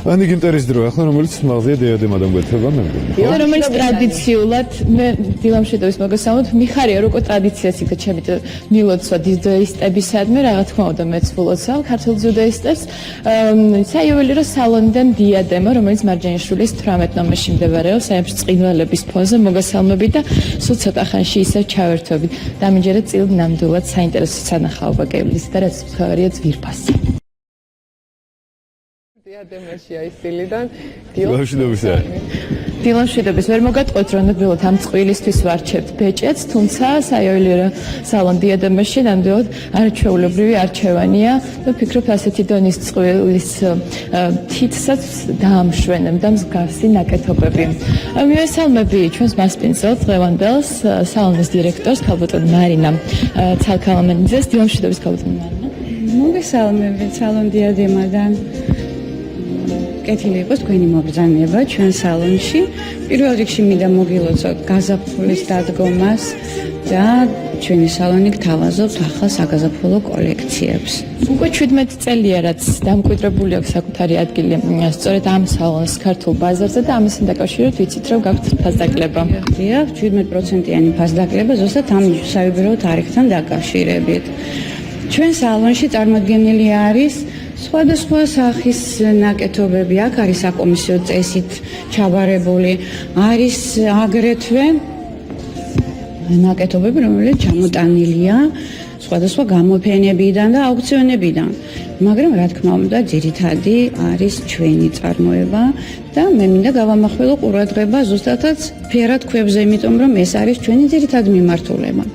Ani gimtaris dro, ახლა რომელიც მაღაზია დიადემადამ გვეთება მე მგონი. რომელიც ტრადიციულად მე დილამშვიდობის მოგესალმებით, მიხარია როგორ ტრადიციას იქა ჩემი ნილოცვა ძუდაისტებისადმი, რა თქმა უნდა მეც ვულოცავ ქართულ ძუდაისტებს. საიუველირო სალონიდან დიადემა, რომელიც მარჯანიშვილის 18 ნომერში მდებარეობს, საერთო წყინვალების ფონზე მოგესალმებით და სულ ცოტა ხანში ისევ ჩავერთვებით. დამიჯერეთ წილ ნამდვილად საინტერესო სანახაობა კევლის და რაც მხარია ძვირფასი. დიადემაში აისილიდან დილამშვიდობის ვერ მოგატყოთ რომ ნებრივად ამ წყვილისთვის ვარჩევთ ბეჭედს, თუმცა საიუველირო სალონ დიადემაში ნამდვილად არაჩვეულებრივი არჩევანია და ვფიქრობ ასეთი დონის წყვილის თითსაც დაამშვენებდა მსგავსი ნაკეთობები. მივესალმები ჩვენს მასპინძელს დღევანდელს სალონის დირექტორს ქალბატონ მარინა ცალქალამენიძეს. დილამშვიდობის ქალბატონ მარინა. მოგესალმებით სალონ დიადემადან. კეთილი იყოს თქვენი მობრძანება ჩვენ სალონში. პირველ რიგში მინდა მოგილოცოთ გაზაფხულის დადგომას და ჩვენი სალონი გთავაზობთ ახალ საგაზაფხულო კოლექციებს. უკვე 17 წელია რაც დამკვიდრებული აქვს საკუთარი ადგილი სწორედ ამ სალონის ქართულ ბაზარზე და ამასთან დაკავშირებით ვიცით რომ გაქვთ ფასდაკლება. დიახ, 17%-იანი ფასდაკლება ზუსტად ამ საიუველირო თარიღთან დაკავშირებით. ჩვენ სალონში წარმოდგენილი არის სხვადასხვა სახის ნაკეთობები, აქ არის საკომისიო წესით ჩაბარებული, არის აგრეთვე ნაკეთობები, რომელიც ჩამოტანილია სხვადასხვა გამოფენებიდან და აუქციონებიდან. მაგრამ რა თქმა უნდა, ძირითადი არის ჩვენი წარმოება და მე მინდა გავამახვილო ყურადღება ზუსტადაც ფერად ქვებზე, იმიტომ რომ ეს არის ჩვენი ძირითადი მიმართულება.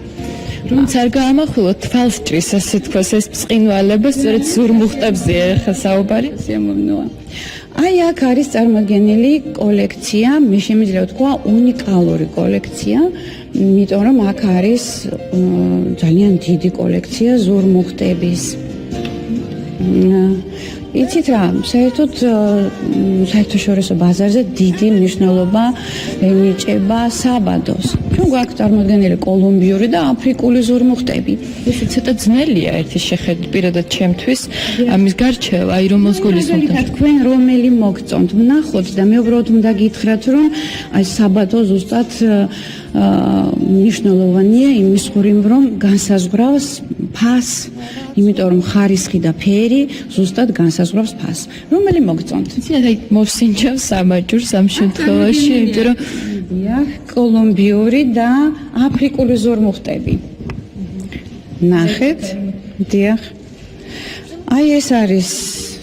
Რომელიც არ გაამახვილოთ თვალსჭრის, ასე თქვას, ეს ბრწყინვალება სწორედ ზურმუხტებზეა ახლა საუბარი. შემოვნოა. აი აქ არის წარმოდგენილი კოლექცია, მე შემიძლია ვთქვა უნიკალური კოლექცია, იმიტომ რომ აქ არის ძალიან დიდი კოლექცია ზურმუხტების. იცით რა, საერთაშორისო ბაზარზე დიდი მნიშვნელობა ენიჭება საბადოს. ჩვენ გვაქვს წარმოდგენილი კოლუმბიური და აფრიკული ზურმუხტები. ეს ცოტა ძნელია ერთი შეხედვით პირადად ჩემთვის ამის გარჩევა, აი რომელს გულისხმობთ. თქვენ რომელი მოგწონთ, ვნახოთ და მე უბრალოდ უნდა გითხრათ რომ აი საბადო ზუსტად მნიშვნელოვანია იმის ხურიმ რომ განსაზღვრავს ფასს, იმიტომ რომ ხარისხი და ფერი ზუსტად განსაზღვრავს ფასს. რომელი მოგწონთ? აი მოვსინჯავ სამაჯურს ამ შემთხვევაში, იმიტომ რომ დიახ, კოლუმბიური და აფრიკული ზურმუხტები. ნახეთ, დიახ. აი ეს არის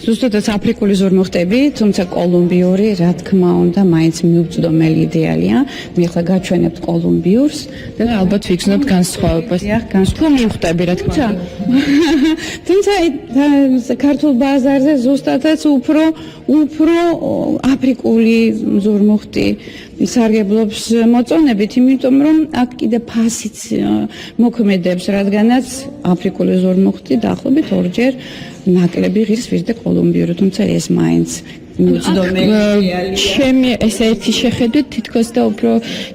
ზუსტადაც აფრიკული ზურმუხტები, თუმცა კოლუმბიური, რა თქმა უნდა, მაინც მიუწვდომელი იდეალია. მე ახლა გაჩვენებთ კოლუმბიურს და ალბათ ვიგრძნობთ განსხვავებას. დიახ, განსხვავება მივხვდები, რა თქმა უნდა. თუმცა ქართულ ბაზარზე ზუსტადაც უფრო აფრიკული ზურმუხტი სარგებლობს მოწონებით, იმიტომ რომ აქ კიდე ფასიც მოქმედებს, რადგანაც აფრიკული ზურმუხტი დაახლოებით ორჯერ ნაკლები ღირს ვიდრე კოლუმბიური, თუმცა ეს მაინც მიუწვდომელია. ჩემი ესე ერთი შეხედვით თითქოს და უფრო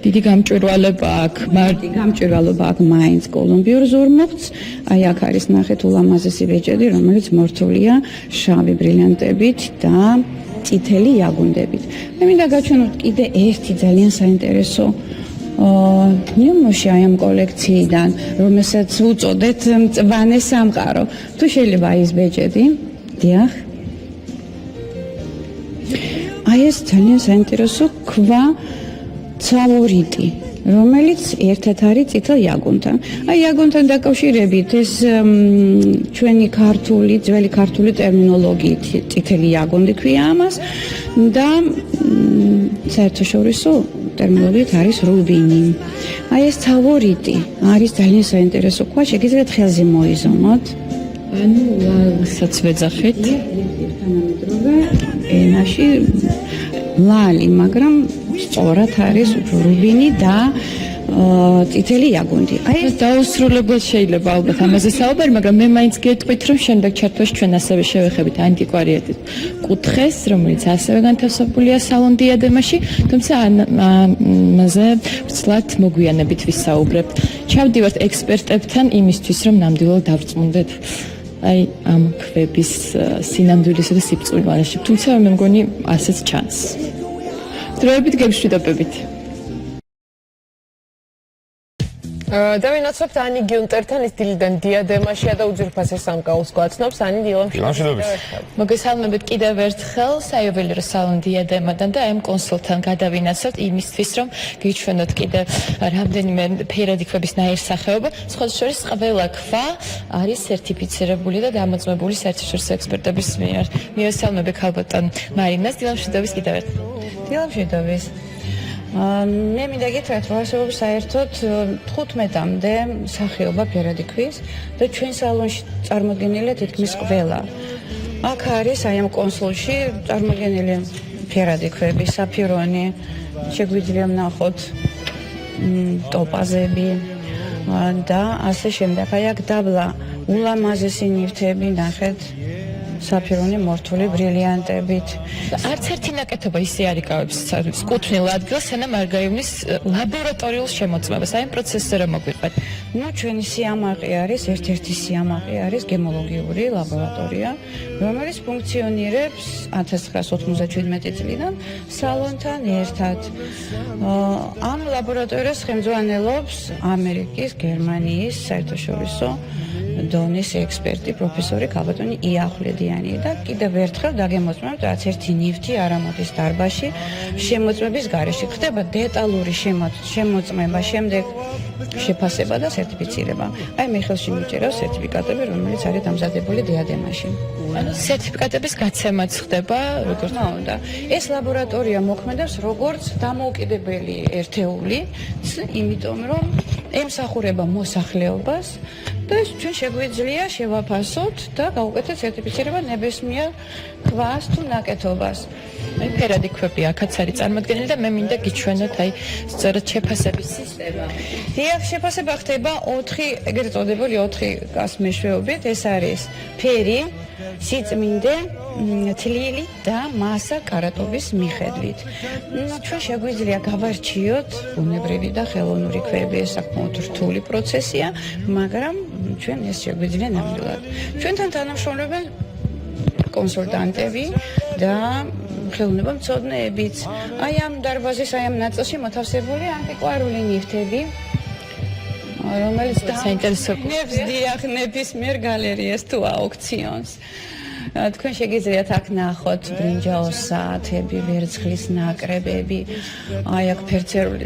დიდი გამჭვირვალება აქვს, მაგრამ გამჭვირვალობა აქვს მაინც კოლუმბიურ ზურმუხტს. აი აქ არის ნახეთ ულამაზესი ბეჭედი, რომელიც მორთულია შავი ბრილიანტებით და წითელი იაგუნდებით. მე მინდა გაჩვენოთ კიდე ერთი ძალიან საინტერესო ნიმუში აი ამ კოლექციიდან, რომელსაც უწოდეთ მწვანე სამყარო. თუ შეიძლება ის ბეჭედი, დიახ. აი ეს ძალიან საინტერესო ქვა ცალორიტი, რომელიც ერთად არის წითელ იაგუნთან. აი იაგუნთან დაკავშირებით ეს ჩვენი ქართული, ძველი ქართული ტერმინოლოგიით წითელი იაგუნდი ქვია ამას და საერთაშორისო ტერმინოლოგიით არის რუბინი. აი ეს ცალორიტი არის ძალიან საინტერესო ქვა, შეგიძლიათ ხელზე მოიზომოთ. ანუ ლალსაც ვეძახით. თანამედროვე ენაში ლალი, მაგრამ სწორად არის უფრო რუბინი და წითელი იაგუნდი. აი ეს დაუსრულებლად შეიძლება ალბათ ამაზე საუბარი, მაგრამ მე მაინც გეტყვით, რომ შემდეგ ჩართვაში ჩვენ ასევე შევეხებით ანტიკვარიატის კუთხეს, რომელიც ასევე განთავსებულია სალონ დიადემაში, თუმცა ამაზე ვცლად მოგვიანებით ვისაუბრებთ. ჩავდივართ ექსპერტებთან იმისთვის, რომ ნამდვილად დავწმუნდეთ აი ამ ქვების სინამდვილისა და სიბრწყვილში. თუმცა მე მგონი ასეც ჩანს. დროებით გემშვიდობებით. დავინაცვლებთ ანი გიუნტერთან ის დილიდან დიადემაშია და უძვირფასი სამკაულს გვაცნობს ანი დილამშვიდობებით. მოგესალმებით კიდევ ერთხელ საიუველირო სალონ დიადემადან და ამ კონსულთან გადავინაცვლებთ იმისთვის რომ გიჩვენოთ კიდევ რამდენიმე ფერადი ქვების ნაირსახეობა. სხვა შორის ყველა ქვა არის სერტიფიცირებული და დამოწმებული საერთაშორისო ექსპერტების მიერ. მივესალმები ქალბატონ მარინას დილამშვიდობის კიდევ ერთხელ. დილამშვიდობის. მე მინდა გითხრათ, რომ არსებობს საერთოდ 15-მდე სახეობა ფერადი ქვის და ჩვენ სალონში წარმოდგენილია თითქმის ყველა. აქ არის აი ამ კონსოლში წარმოდგენილი ფერადი ქვები, საფირონი, შეგვიძლია ვნახოთ ტოპაზები და ასე შემდეგ. აი აქ დაბლა ულამაზესი ნივთები ნახეთ. საფირონი მორთული ბრილიანტებით. არც ერთი ნაკეთობა ისე არ იკავებს კუთვნილ ადგილს, სანამ არ გაივლის ლაბორატორიულ შემოწმებას. აი ამ პროცესზე რომ მოგვიყვეთ. ნუ ჩვენი სიამაყე არის, ერთ-ერთი სიამაყე არის გემოლოგიური ლაბორატორია, რომელიც ფუნქციონირებს 1997 წლიდან სალონთან ერთად. ამ ლაბორატორიას ხელმძღვანელობს ამერიკის, გერმანიის საერთაშორისო დონის ექსპერტი პროფესორი ქალბატონი იახვლედიანი და კიდევ ერთხელ დაგემოწმებთ, რაც ერთი ნივთი არ ამოდის დარბაზში შემოწმების გარეშე. ხდება დეტალური შემოწმება, შემდეგ შეფასება და სერტიფიცირება. აი მე ხელში მიჭერავს სერტიფიკატები, რომელიც არის დამზადებული დიადემაში. ანუ სერტიფიკატების გაცემაც ხდება, როგორც უნდა. ეს ლაბორატორია მოქმედებს როგორც დამოუკიდებელი ერთეული, იმიტომ რომ ემსახურება მოსახლეობას და ჩვენ შეგვიძლია შევაფასოთ და გავუკეთოთ სერტიფიცირება ნებისმიერ ქვას თუ ნაკეთობას. აი ფერადი ქვები აქაც არის წარმოდგენილი და მე მინდა გიჩვენოთ აი სწორედ შეფასების სისტემა. დიახ, შეფასება ხდება 4 ეგრეთ წოდებული 4 გას მეშვეობით. ეს არის ფერი, სიწმინდე, თლილი და მასა კარატობის მიხედვით. ჩვენ შეგვიძლია გავარჩიოთ ბუნებრივი და ხელოვნური ქვები, ეს საკმაოდ რთული პროცესია, მაგრამ ჩვენ ეს შეგვიძლია ნამდვილად. ჩვენთან თანამშრომლობენ კონსულტანტები და ხელოვნებამცოდნეებიც. აი ამ დარბაზის აი ამ ნაწილში მოთავსებული ანტიკვარული ნივთები, რომელიც საინტერესო დიახ, ნებისმიერ გალერეას თუ აუქციონს. თქვენ შეგიძლიათ აქ ნახოთ ბრინჯაოს საათები, ვერცხლის ნაკრებები, აი აქ ფერწერული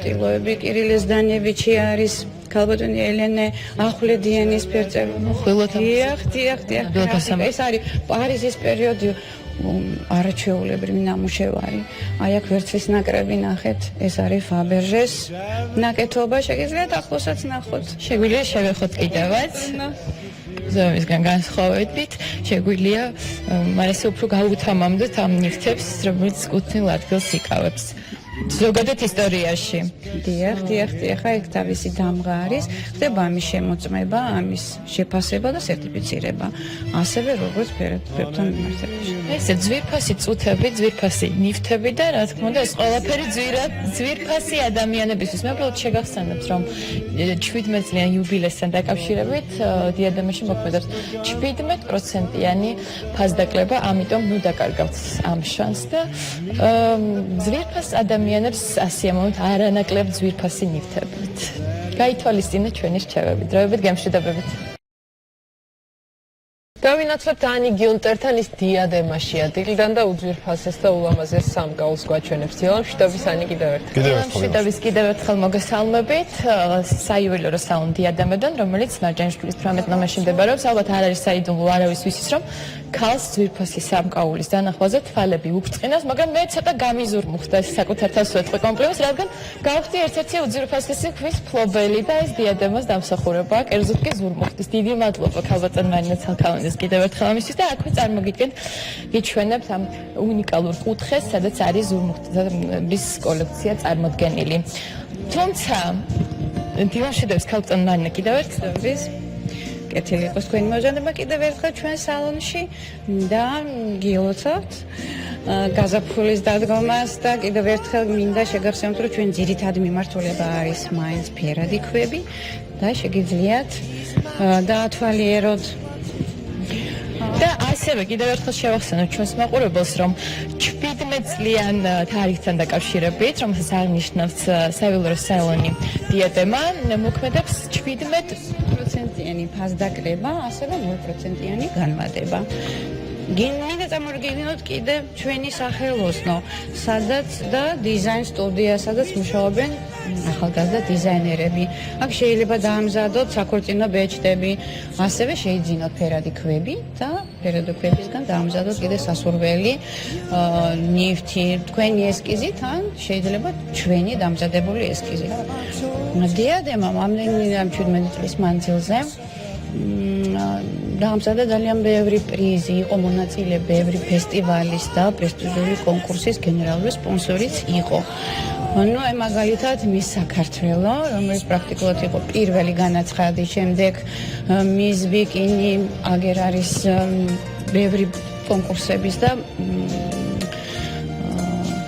ტილოები, კირილე ზდანევიჩი არის, ქალბატონი ელენე ახვლედიანის ფერწერული. დიახ. ეს არის პარიზის პერიოდი არაჩვეულებრივი ნამუშევარი. აი აქ ვერცხლის ნაკრები ნახეთ, ეს არის ფაბერჟეს ნაკეთობა, შეგიძლიათ ახლოსაც ნახოთ. შეგვიძლია შევეხოთ კიდევაც. ზომისგან განსხვავებით, შეგვიძლია მასე უფრო გაუთამამდეთ ამ ნივთებს, რომელიც კუთვნილ ადგილს იკავებს. ზოგადად ისტორიაში. დიახ, აი თავისი დამღა არის, ხდება ამის შემოწმება, ამის შეფასება და სერტიფიცირება. ასევე როგორც ფერებთან მიმართებაში. ესე ძვირფასი წუთები, ძვირფასი ნივთები და რა თქმა უნდა ეს ყველაფერი ძვირფასი ადამიანებისთვის. მე უბრალოდ შეგახსენებთ, რომ 17 წლიან იუბილესთან დაკავშირებით დიადემაში მოქმედებს 17%-იანი ფასდაკლება, ამიტომ ნუ დაკარგავთ ამ შანსს და ძვირფას ადამიანებს ასიამოვნთ არანაკლებ ძვირფასი ნივთებით. გაითვალისწინეთ ჩვენი რჩევები. დროებით გემშვიდობებით. დავინაცვლებთ ანი გიუნტერთან ის დიადემაშია დილიდან და უძვირფასეს და ულამაზეს სამკაულს გვაჩვენებს. დილამშვიდობის ანი კიდევ ერთხელ. დილამშვიდობის კიდევ ერთხელ მოგესალმებით. საიუველირო სალონ დიადემედან, რომელიც მარჯანიშვილის 18 ნომერში მდებარეობს. ალბათ არ არის საიდუმლო არავის ვისის რომ ქალს ძვირფასი სამკაულის დანახვაზე თვალები უბრწყინავს, მაგრამ მე ცოტა გამიზურმუხდა ეს საკუთარ თავს ვეთყვი კომპლიმენტს, რადგან გავხდი ერთ-ერთი უძვირფასესი ქვის ფლობელი და ეს დიადემას დამსახურება, კერძოდ კი ზურმუხტის. დიდი მადლობა ქალბატონ მარინა ცალქალაძეს კიდევ ერთხელ ამისთვის და აქვე წარმოგიდგენთ გიჩვენებთ ამ უნიკალურ კუთხეს, სადაც არის ზურმუხტის კოლექცია წარმოდგენილი. თუმცა დილამშვიდობის ქალბატონ მარინა კიდევ ერთხელ კეთილი იყოს თქვენი მოჟანება კიდევ ერთხელ ჩვენ სალონში და გილოცავთ გაზაფხულის დადგომას და კიდევ ერთხელ მინდა შეგახსენოთ, რომ ჩვენ ძირითადი მიმართულება არის მაინც ფერადი ქვები და შეგიძლიათ დაათვალიეროთ და ასევე კიდევ ერთხელ შევახსენოთ ჩვენს მაყურებელს, რომ 17 წლიან თარიღთან დაკავშირებით, რომელსაც აღნიშნავს საველოსელონი დიადემა, მოქმედებს 17%-იანი ფასდაკრება, ასევე 0%-იანი განმადება. მინდა წარმოგიდგენოთ კიდევ ჩვენი სახელოსნო, სადაც და დიზაინ სტუდია, სადაც მუშაობენ ახალგაზრდა დიზაინერები. აქ შეიძლება დაამზადოთ საქორწინო ბეჭდები, ასევე შეიძინოთ ფერადი ქვები და ფერადი ქვებისგან დაამზადოთ კიდევ სასურველი ნივთი, თქვენი ესკიზით ან შეიძლება ჩვენი დამზადებული ესკიზით. დიადემამ ამდენი 17 წლის მანძილზე დაამზადა ძალიან ბევრი პრიზი, იყო მონაწილე ბევრი ფესტივალის და პრესტიჟული კონკურსის გენერალური სპონსორიც იყო. Ну, მაგალითად, მის საქართველო, რომელიც პრაქტიკულად იყო პირველი განაცხადი, შემდეგ მის ბიკინი, აგერ არის ბევრი კონკურსების და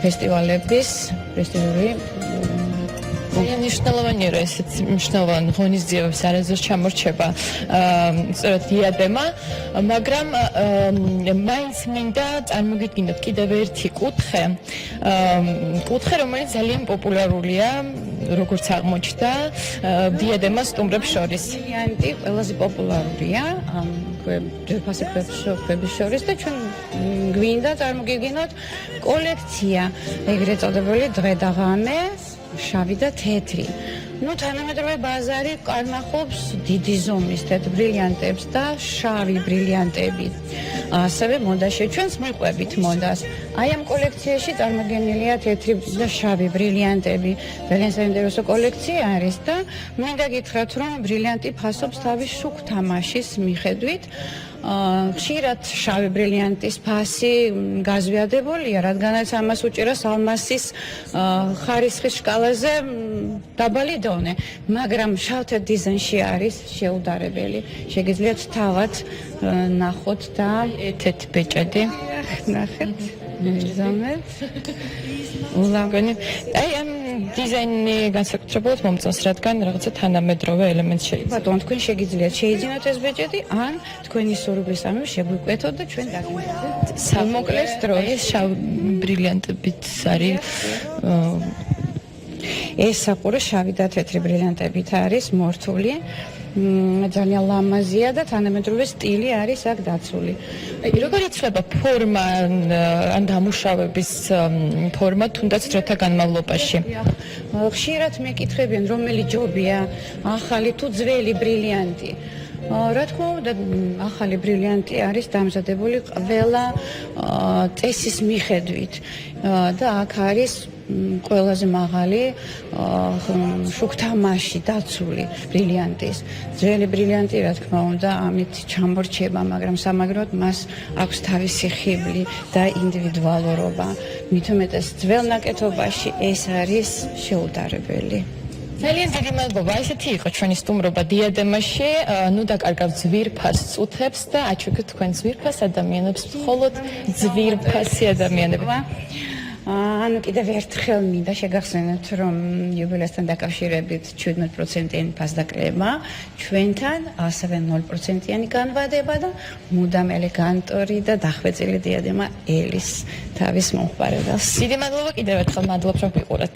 ფესტივალების პრესტიჟული მნიშვნელოვანია, რომ ესეც მნიშვნელოვანი ღონისძიებებს არასდროს ჩამორჩება სწორედ დიადემა, მაგრამ მაინც მინდა წარმოგიდგინოთ კიდევ ერთი კუთხე, რომელიც ძალიან პოპულარულია, როგორც აღმოჩნდა დიადემას სტუმრებს შორის. ვარიანტი ყველაზე პოპულარულია ძვირფასი ქვების შორის და ჩვენ გვინდა წარმოგიდგინოთ კოლექცია, ეგრეთ წოდებული დღე და ღამე, შავი და თეთრი. Ну, თანამედროვე ბაზარი კარნახობს დიდი ზომის თეთრ ბრილიანტებს და შავი ბრილიანტები. ასევე მოდაში ჩვენს მიყვებით მოდას. აი ამ კოლექციაში წარმოდგენილია თეთრი და შავი ბრილიანტები. ძალიან საინტერესო კოლექცია არის და მინდა გითხრათ, რომ ბრილიანტი ფასობს თავის შუქ თამაშის მიხედვით. ხშირად შავი ბრილიანტის ფასი გაზვიადებულია, რადგანაც ამას უჭირავს ალმასის ხარისხის შკალაზე დაბალი დონე, მაგრამ შავ-თეთრ დიზაინში არის შეუდარებელი. შეგიძლიათ თავად ნახოთ და ეთეთ ბეჭედი. ნახეთ. მიზამეთ. ულამგანი. აი ამ დიზაინი განსაკუთრებულად მომწონს, რადგან რაღაცა თანამედროვე ელემენტს შეიძლება. ბატონო, თქვენ შეგიძლიათ შეიძინოთ ეს ბეჭედი, ან თქვენი სურვილის ამბ შეგვიკვეთოთ და ჩვენ დაგიმზადოთ. მოკლეს დროს ეს შავ ბრილიანტებით არის ეს საყურე შავი და თეთრი ბრილიანტებით არის მორთული. ძალიან ლამაზია და თანამედროვე სტილი არის აქ დაცული. როგორ იცვლება ფორმა ან დამუშავების ფორმა თუნდაც დროთა განმავლობაში? ხშირად მეკითხებიან, რომელი ჯობია, ახალი თუ ძველი ბრილიანტი. რა თქმა უნდა, ახალი ბრილიანტი არის დამზადებული ყველა წესის მიხედვით და აქ არის ყველაზე მაღალი შუქთამაში დაცული ბრილიანტის. ძველი ბრილიანტი, რა თქმა უნდა, ამით ჩამორჩება, მაგრამ სამაგროდ მას აქვს თავისი ხიბლი და ინდივიდუალურობა. მით უმეტეს ძველ ნაკეთობაში ეს არის შეუდარებელი. ძალიან დიდი მადლობა. ესეთი იყო ჩვენი სტუმრობა დიადემაში. ნუ დაკარგავთ ძვირფას წუთებს და აჩვენეთ თქვენ ძვირფას ადამიანებს, მხოლოდ ძვირფასი ადამიანები. ანუ კიდევ ერთხელ მინდა შეგახსენოთ, რომ იუბილეასთან დაკავშირებით 17%-იანი ფასდაკრება ჩვენთან, ასევე 0%-იანი განვადება და მუდამ ელეგანტური და დახვეწილი დიადემა ელის თავის მომხმარებელს. დიდი მადლობა კიდევ ერთხელ, მადლობთ რომ ვიყურეთ.